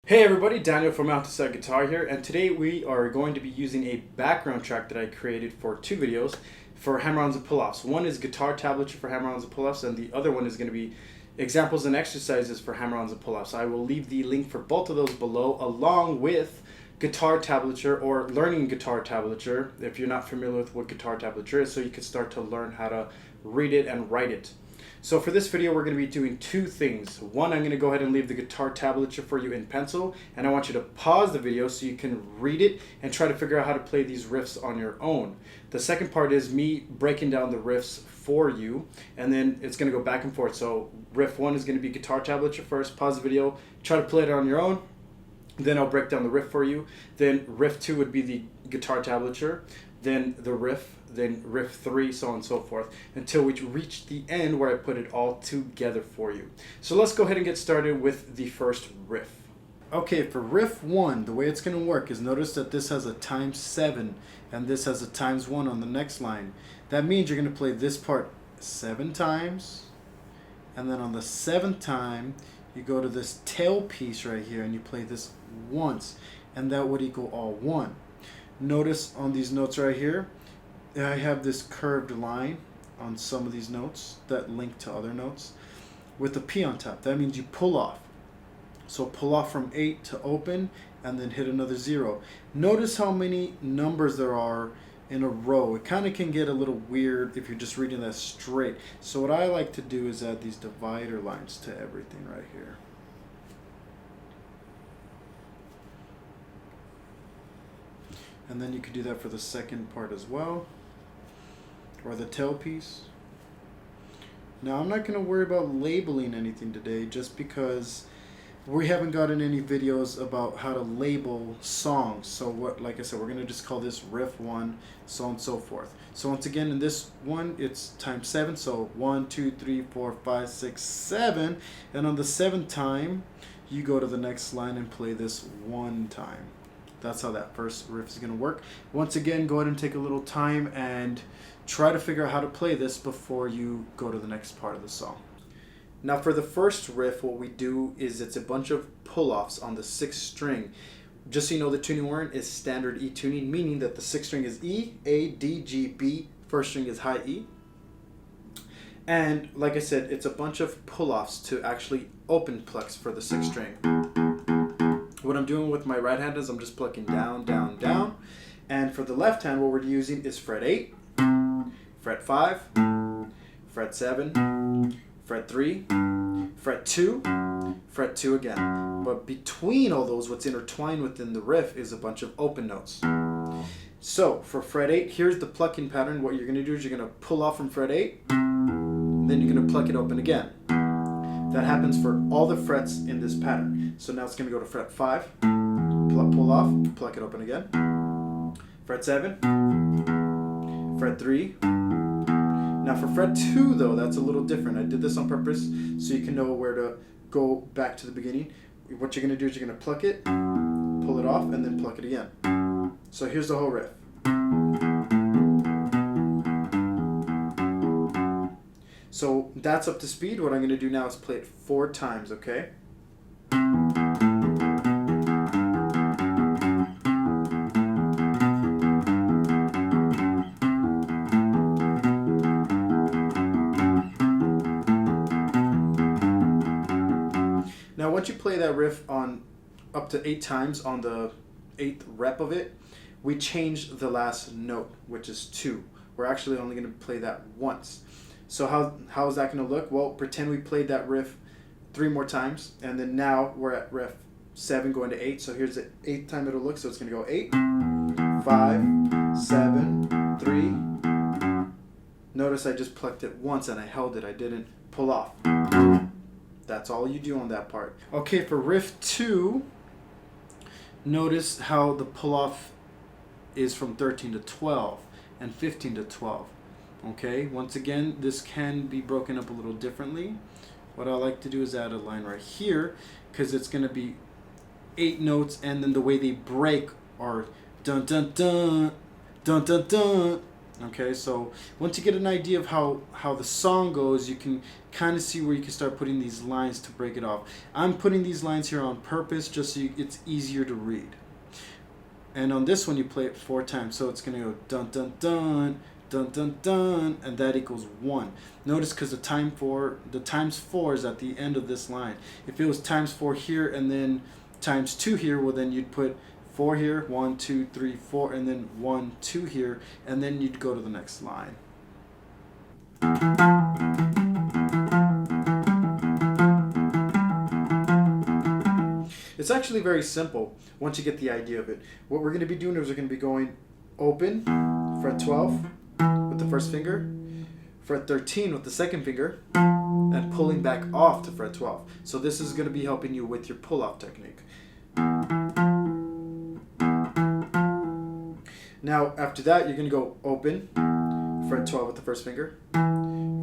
Hey everybody, Daniel from Mountain Guitar here, and today we are going to be using a background track that I created for two videos for hammer-ons and pull-offs. One is guitar tablature for hammer-ons and pull-offs, and the other one is going to be examples and exercises for hammer-ons and pull-offs. I will leave the link for both of those below, along with guitar tablature or learning guitar tablature, if you're not familiar with what guitar tablature is, so you can start to learn how to read it and write it. So for this video, we're going to be doing two things. One, I'm going to go ahead and leave the guitar tablature for you in pencil, and I want you to pause the video so you can read it and try to figure out how to play these riffs on your own. The second part is me breaking down the riffs for you, and then it's going to go back and forth. So riff one is going to be guitar tablature first, pause the video, try to play it on your own. Then I'll break down the riff for you. Then riff 2 would be the guitar tablature, then the riff, then riff 3, so on and so forth, until we reach the end where I put it all together for you. So let's go ahead and get started with the first riff. Okay, for riff 1, the way it's going to work is notice that this has a ×7 and this has a ×1 on the next line. That means you're going to play this part 7 times, and then on the 7th time, you go to this tail piece right here and you play this once, and that would equal all 1. Notice on these notes right here, I have this curved line on some of these notes that link to other notes with a P on top. That means you pull off. So pull off from 8 to open and then hit another 0. Notice how many numbers there are in a row. It kind of can get a little weird if you're just reading that straight. So what I like to do is add these divider lines to everything right here. And then you could do that for the second part as well, or the tail piece. Now I'm not going to worry about labeling anything today just because we haven't gotten any videos about how to label songs. So what, like I said, we're going to just call this riff 1, so on and so forth. So once again, in this one, it's ×7. So 1, 2, 3, 4, 5, 6, 7. And on the 7th time, you go to the next line and play this one time. That's how that first riff is going to work. Once again, go ahead and take a little time and try to figure out how to play this before you go to the next part of the song. Now for the first riff, what we do is it's a bunch of pull-offs on the 6th string. Just so you know, the tuning we're in is standard E tuning, meaning that the 6th string is E, A, D, G, B, 1st string is high E. And like I said, it's a bunch of pull-offs to actually open plucks for the 6th string. What I'm doing with my right hand is I'm just plucking down, down, down. And for the left hand, what we're using is fret 8, fret 5, fret 7, fret 3, fret 2, fret 2 again. But between all those, what's intertwined within the riff is a bunch of open notes. So for fret 8, here's the plucking pattern. What you're going to do is you're going to pull off from fret 8, and then you're going to pluck it open again. That happens for all the frets in this pattern. So now it's going to go to fret 5, pull off, pluck it open again. Fret 7, fret 3. Now for fret 2 though, that's a little different. I did this on purpose so you can know where to go back to the beginning. What you're going to do is you're going to pluck it, pull it off, and then pluck it again. So here's the whole riff. So that's up to speed. What I'm going to do now is play it 4 times, okay? Now once you play that riff on up to 8 times on the 8th rep of it, we change the last note, which is 2. We're actually only going to play that once. So how is that going to look? Well, pretend we played that riff 3 more times, and then now we're at riff 7 going to 8. So here's the 8th time it'll look. So it's going to go 8, 5, 7, 3. Notice I just plucked it once and I held it. I didn't pull off. That's all you do on that part. Okay, for riff 2, notice how the pull off is from 13 to 12 and 15 to 12. Okay, once again, this can be broken up a little differently. What I like to do is add a line right here because it's going to be 8 notes, and then the way they break are dun dun dun, dun dun dun, Okay, so once you get an idea of how the song goes, you can kind of see where you can start putting these lines to break it off. I'm putting these lines here on purpose just so it's easier to read. And on this one, you play it 4 times. So it's going to go dun dun dun, dun dun dun, and that equals 1. Notice because the times 4 is at the end of this line. If it was times 4 here and then times 2 here, well then you'd put 4 here, 1, 2, 3, 4, and then 1, 2 here, and then you'd go to the next line. It's actually very simple once you get the idea of it. What we're going to be doing is we're going to be going open, fret 12 with the first finger, fret 13 with the second finger, and pulling back off to fret 12. So this is going to be helping you with your pull-off technique. Now, after that, you're going to go open, fret 12 with the first finger,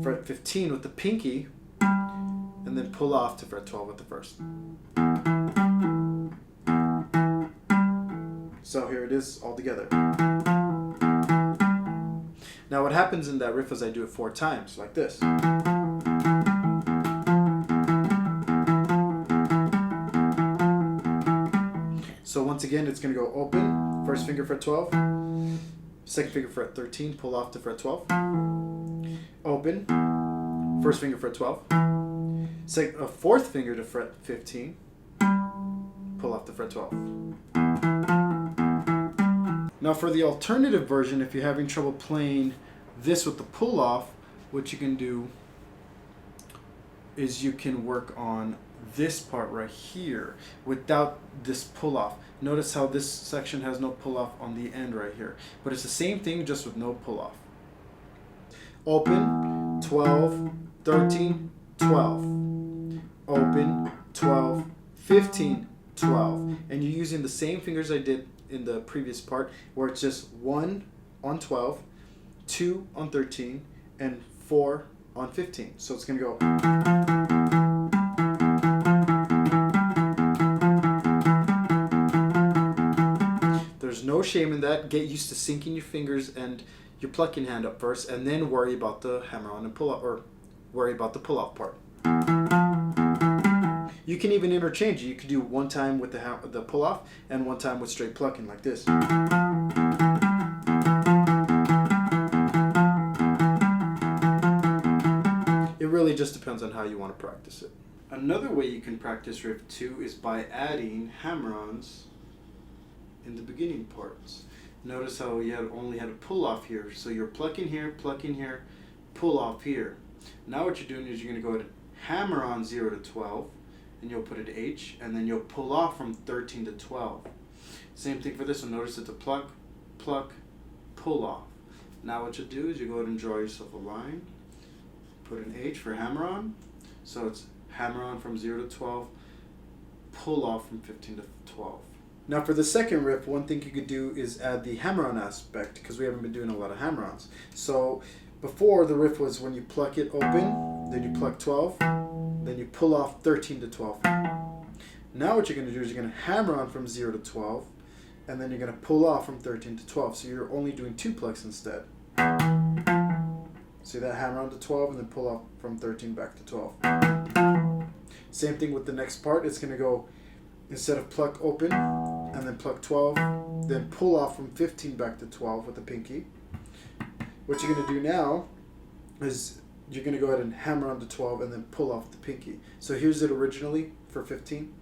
fret 15 with the pinky, and then pull off to fret 12 with the first. So here it is all together. Now what happens in that riff is I do it 4 times, like this. So once again, it's going to go open, first finger fret 12, second finger fret 13, pull off to fret 12, open, first finger fret 12, fourth finger to fret 15, pull off to fret 12. Now for the alternative version, if you're having trouble playing this with the pull off, what you can do is you can work on this part right here without this pull off. Notice how this section has no pull off on the end right here, but it's the same thing just with no pull off. Open, 12, 13, 12. Open, 12, 15, 12. And you're using the same fingers I did in the previous part, where it's just 1 on 12, 2 on 13, and 4 on 15. So it's going to go. There's no shame in that. Get used to syncing your fingers and your plucking hand up first, and then worry about the hammer on and pull off, or worry about the pull off part. You can even interchange it. You could do one time with the pull off and one time with straight plucking like this. It really just depends on how you want to practice it. Another way you can practice riff 2 is by adding hammer-ons in the beginning parts. Notice how you only had a pull off here. So you're plucking here, pull off here. Now what you're doing is you're going to go ahead and hammer on 0 to 12. And you'll put it H, and then you'll pull off from 13 to 12. Same thing for this one. Notice it's a pluck, pluck, pull off. Now what you'll do is you go ahead and draw yourself a line. Put an H for hammer on. So it's hammer on from 0 to 12, pull off from 15 to 12. Now for the second riff, one thing you could do is add the hammer-on aspect, because we haven't been doing a lot of hammer-ons. So before, the riff was when you pluck it open, then you pluck 12, then you pull off 13 to 12. Now what you're going to do is you're going to hammer on from 0 to 12, and then you're going to pull off from 13 to 12. So you're only doing 2 plucks instead. See that? Hammer on to 12 and then pull off from 13 back to 12. Same thing with the next part. It's going to go, instead of pluck open and then pluck 12, then pull off from 15 back to 12 with the pinky. What you're going to do now is you're going to go ahead and hammer on to 12 and then pull off the pinky. So here's it originally for 15.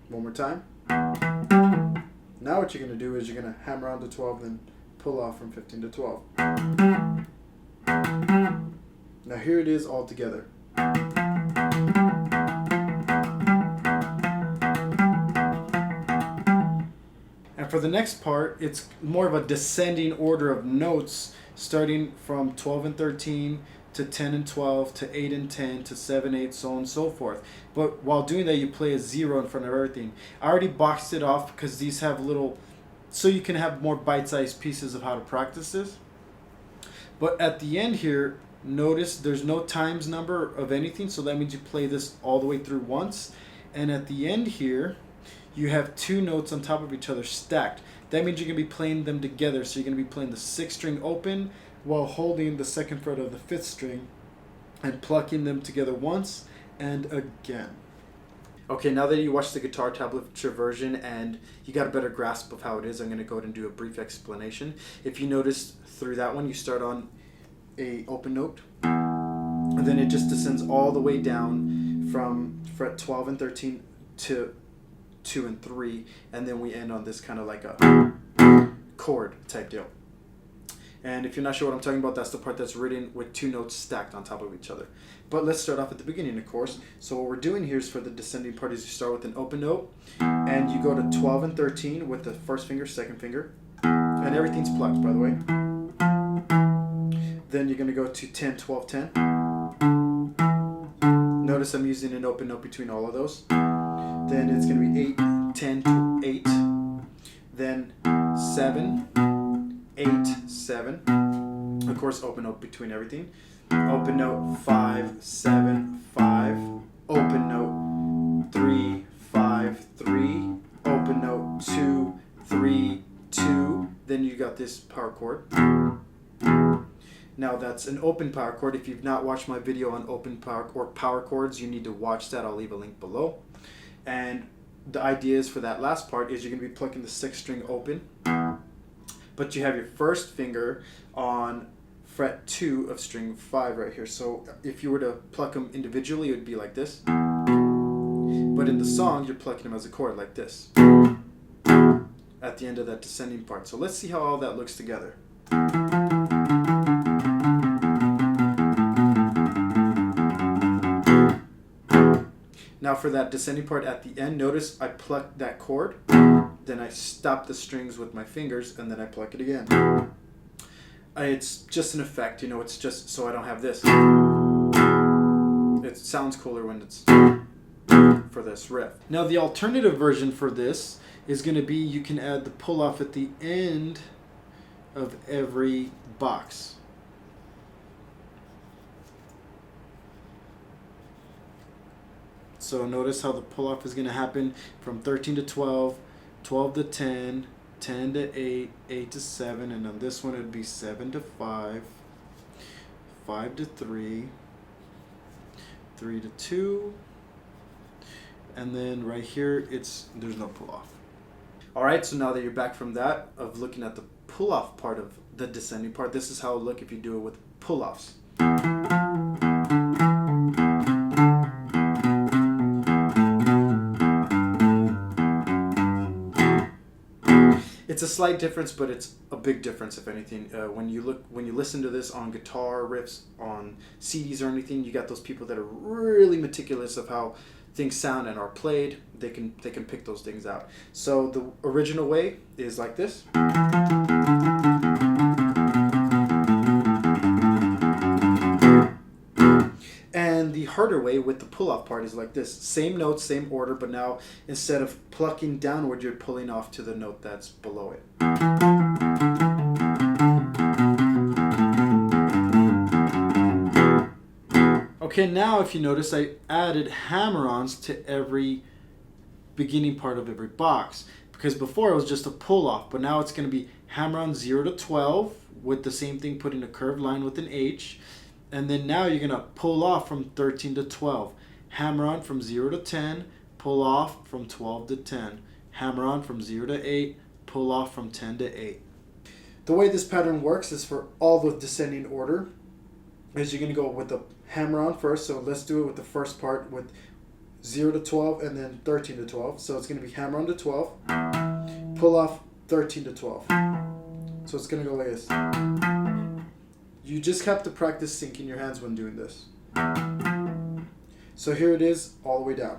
One more time. Now what you're going to do is you're going to hammer on to 12 and then pull off from 15 to 12. Now here it is all together. And for the next part, it's more of a descending order of notes, starting from 12 and 13 to 10 and 12 to 8 and 10 to 7, 8, so on and so forth. But while doing that, you play a 0 in front of everything. I already boxed it off because these have little, so you can have more bite-sized pieces of how to practice this. But at the end here, notice there's no times number of anything, so that means you play this all the way through once. And at the end here, you have 2 notes on top of each other stacked. that means you're going to be playing them together. So you're going to be playing the 6th string open while holding the 2nd fret of the 5th string and plucking them together once and again. Okay, now that you watched the guitar tablature version and you got a better grasp of how it is, I'm going to go ahead and do a brief explanation. If you notice through that one, you start on a open note, and then it just descends all the way down from fret 12 and 13 to 2 and 3, and then we end on this kind of like a chord type deal. And if you're not sure what I'm talking about, that's the part that's written with 2 notes stacked on top of each other. But let's start off at the beginning, of course. So what we're doing here is for the descending part is you start with an open note, and you go to 12 and 13 with the 1st finger, 2nd finger, and everything's plucked, by the way. Then you're going to go to 10, 12, 10. Notice I'm using an open note between all of those. Then it's going to be 8, 10, 8. Then 7, 8, 7. Of course, open note between everything. Open note 5, 7, 5. Open note 3, 5, 3. Open note 2, 3, 2. Then you got this power chord. Now that's an open power chord. If you've not watched my video on open power or power chords, you need to watch that. I'll leave a link below. And the idea is for that last part is you're going to be plucking the 6th string open, but you have your 1st finger on fret 2 of string 5 right here. So if you were to pluck them individually, it would be like this. But in the song, you're plucking them as a chord like this at the end of that descending part. So let's see how all that looks together. Now for that descending part at the end, notice I pluck that chord, then I stop the strings with my fingers, and then I pluck it again. It's just an effect, you know, it's just so I don't have this. It sounds cooler when it's for this riff. Now the alternative version for this is going to be you can add the pull off at the end of every box. So notice how the pull off is going to happen from 13 to 12, 12 to 10, 10 to 8, 8 to 7, and on this one it would be 7 to 5, 5 to 3, 3 to 2, and then right here there's no pull off. Alright, so now that you're back from that, of looking at the pull off part of the descending part, this is how it would look if you do it with pull offs. It's a slight difference, but it's a big difference, if anything. When you listen to this on guitar riffs, on CDs or anything, you got those people that are really meticulous of how things sound and are played. They can pick those things out. So the original way is like this. And the harder way with the pull-off part is like this. Same notes, same order, but now instead of plucking downward, you're pulling off to the note that's below it. Okay, now if you notice, I added hammer-ons to every beginning part of every box. Because before it was just a pull-off, but now it's going to be hammer-on 0 to 12 with the same thing, putting a curved line with an H. And then now you're going to pull off from 13 to 12. Hammer on from 0 to 10, pull off from 12 to 10. Hammer on from 0 to 8, pull off from 10 to 8. The way this pattern works is for all the descending order is you're going to go with the hammer on first. So let's do it with the first part with 0 to 12 and then 13 to 12. So it's going to be hammer on to 12, pull off 13 to 12. So it's going to go like this. You just have to practice syncing your hands when doing this. So here it is, all the way down.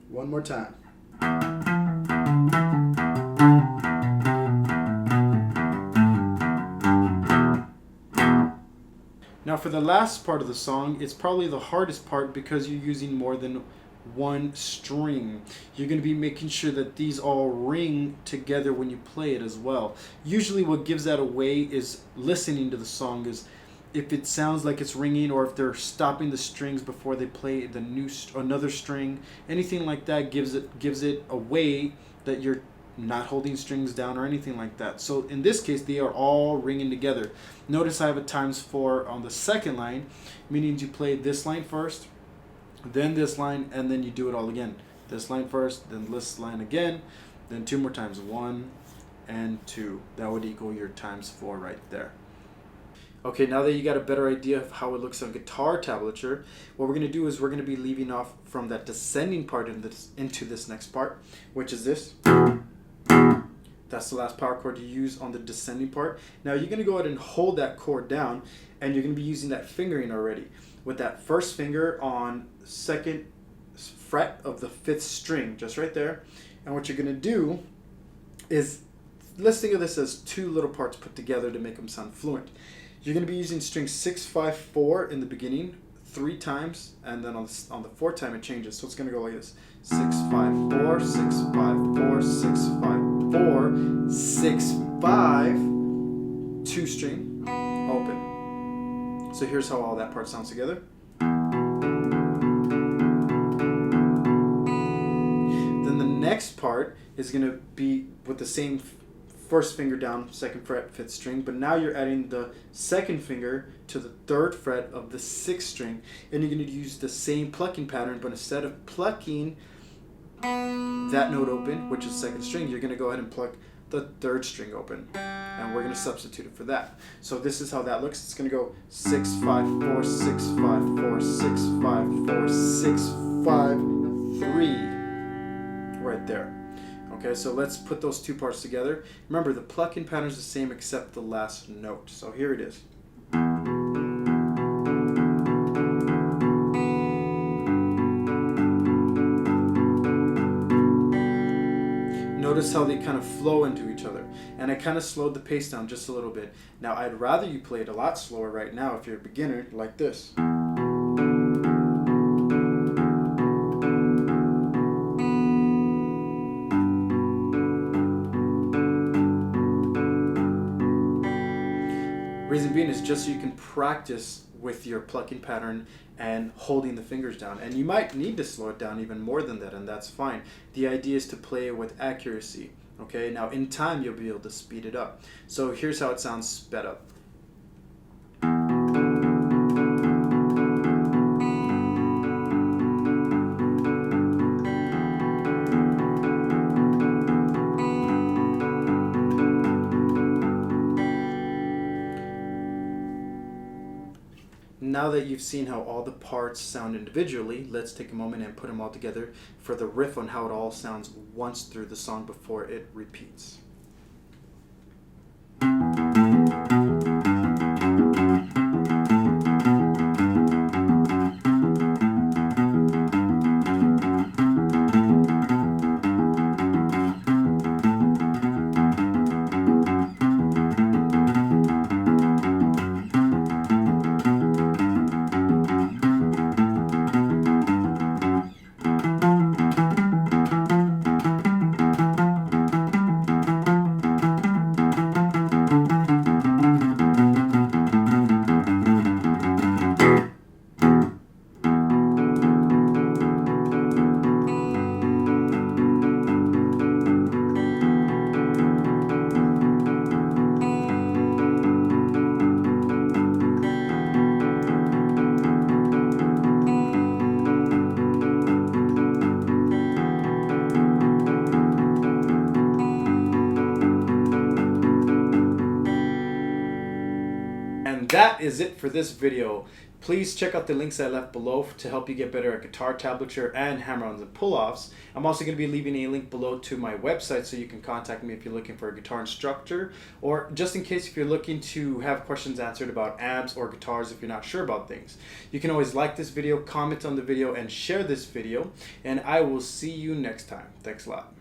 One more time. Now for the last part of the song, it's probably the hardest part because you're using more than one string. You're going to be making sure that these all ring together when you play it as well. Usually what gives that away is listening to the song, is if it sounds like it's ringing, or if they're stopping the strings before they play the another string, anything like that gives it away that you're not holding strings down or anything like that. So in this case, they are all ringing together. Notice I have a ×4 on the second line, meaning you play this line first, then this line, and then you do it all again. This line first, then this line again, then 2 more times, 1 and 2. That would equal your ×4 right there. Okay, now that you got a better idea of how it looks on guitar tablature, what we're going to do is we're going to be leaving off from that descending part into this next part, which is this. That's the last power chord you use on the descending part. Now you're going to go ahead and hold that chord down, and you're going to be using that fingering already. With that first finger on 2nd fret of the 5th string, just right there. And what you're going to do is, let's think of this as 2 little parts put together to make them sound fluent. You're going to be using string 6, 5, 4 in the beginning 3 times, and then on the 4th time it changes. So it's going to go like this: 6, 5, 4, 6, 5, 4, 6, 5, 4, 6, 5, 2 string, open. So here's how all that part sounds together. Then the next part is going to be with the same first finger down, 2nd fret, 5th string, but now you're adding the 2nd finger to the 3rd fret of the 6th string, and you're going to use the same plucking pattern, but instead of plucking that note open, which is 2nd string, you're going to go ahead and pluck the 3rd string open, and we're going to substitute it for that. So this is how that looks. It's going to go 6, 5, 4, 6, 5, 4, 6, 5, 4, 6, 5, 3, right there. Okay, so let's put those 2 parts together. Remember, the plucking pattern is the same except the last note. So here it is. Notice how they kind of flow into each other. And I kind of slowed the pace down just a little bit. Now, I'd rather you play it a lot slower right now if you're a beginner, like this. Reason being is just so you can practice with your plucking pattern and holding the fingers down. And you might need to slow it down even more than that, and that's fine. The idea is to play it with accuracy. Okay, now in time you'll be able to speed it up. So here's how it sounds sped up. Now that you've seen how all the parts sound individually, let's take a moment and put them all together for the riff on how it all sounds once through the song before it repeats. That is it for this video. Please check out the links I left below to help you get better at guitar tablature and hammer-ons and pull-offs. I'm also going to be leaving a link below to my website so you can contact me if you're looking for a guitar instructor, or just in case if you're looking to have questions answered about amps or guitars if you're not sure about things. You can always like this video, comment on the video, and share this video, and I will see you next time. Thanks a lot.